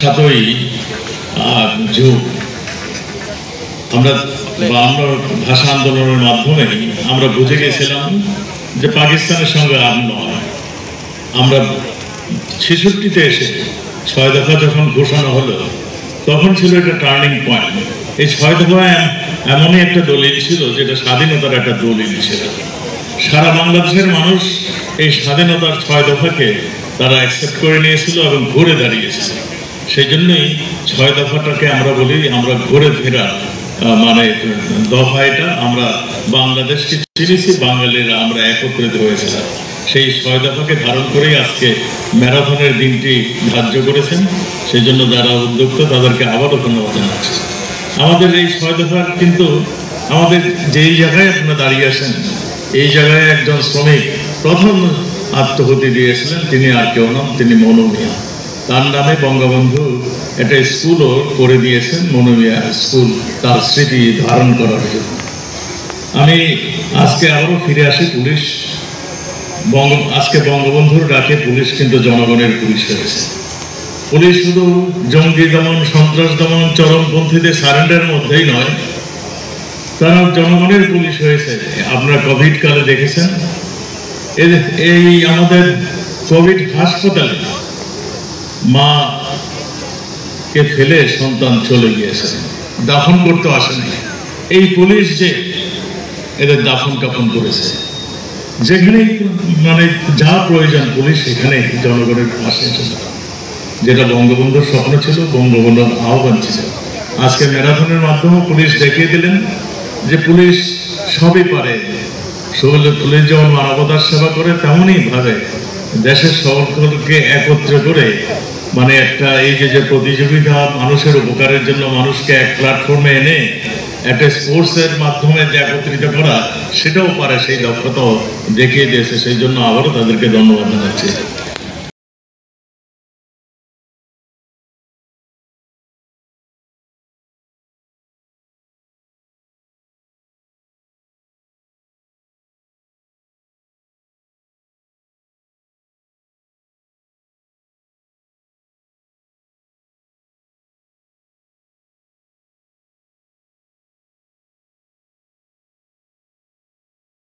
সাতই জুন আমরা ভাষা আন্দোলনের মাধ্যমে আমরা বুঝে গেছিলাম যে পাকিস্তানের সঙ্গে আর নয়। আমরা ৬৬-তে এসে ৬ দফা যখন ঘোষণা হলো তখন ছিল একটা টার্নিং পয়েন্ট। এই ৬ দফা এমনই একটা দলিল ছিল যেটা স্বাধীনতার একটা দলিল ছিল। সারা বাংলাদেশের মানুষ এই স্বাধীনতার ৬ দফাকে তারা অ্যাকসেপ্ট করে নিয়েছিল এবং ঘুরে দাঁড়িয়েছিল। সেই জন্যই ৬ দফাটাকে আমরা বলি আমরা ঘুরে ফেরা মানে দফা। এটা আমরা বাংলাদেশকে চিনেছি, বাঙালিরা আমরা একত্রিত হয়েছিলাম। সেই ৬ দফাকে ধারণ করেই আজকে ম্যারাথনের দিনটি ধার্য করেছেন। সেই জন্য যারা উদ্যোক্তা তাদেরকে আবারও ধন্যবাদ জানাচ্ছি। আমাদের এই ৬ দফার কিন্তু আমাদের যেই জায়গায় আপনারা দাঁড়িয়ে আছেন এই জায়গায় একজন শ্রমিক প্রথম আত্মহতি দিয়েছিলেন, তিনি আর কেউ নন, তিনি মনু মিয়া। তার নামে বঙ্গবন্ধু একটা স্কুলও করে দিয়েছেন, মনু মিয়া স্কুল, তার স্মৃতি ধারণ করার জন্য। আমি আজকে আবারও ফিরে আসি পুলিশ। আজকে বঙ্গবন্ধুর ডাকে পুলিশ কিন্তু জনগণের পুলিশ হয়েছে। পুলিশ শুধু জঙ্গি দমন, সন্ত্রাস দমন, চরমপন্থীদের সারেন্ডারের মধ্যেই নয়, তারা জনগণের পুলিশ হয়েছে। আপনারা কোভিড কালে দেখেছেন এই আমাদের কোভিড হাসপাতালে মা কে ফেলে সন্তান চলে গিয়েছে, দাফন করতে আসেনি। এই পুলিশ যে এদের দাফন কাফন করেছে, যেখানে মানে যা প্রয়োজন পুলিশ সেখানে জনগণের পাশে এসেছে। যেটা বঙ্গবন্ধুর স্বপ্ন ছিল, বঙ্গবন্ধুর আহ্বান ছিল। আজকে ম্যারাথনের মাধ্যমে পুলিশ দেখিয়ে দিলেন যে পুলিশ সবই পারে। পুলিশ যেমন মানবতার সেবা করে তেমনই ভাবে দেশের সকলকে একত্র করে মানে একটা এই যে প্রতিযোগিতা, মানুষের উপকারের জন্য মানুষকে এক প্ল্যাটফর্মে এনে একটা স্পোর্টসের মাধ্যমে যে একত্রিত করা, সেটাও পারে, সেই দক্ষতাও দেখিয়ে দিয়েছে। সেই জন্য আবারও তাদেরকে ধন্যবাদ জানাচ্ছি।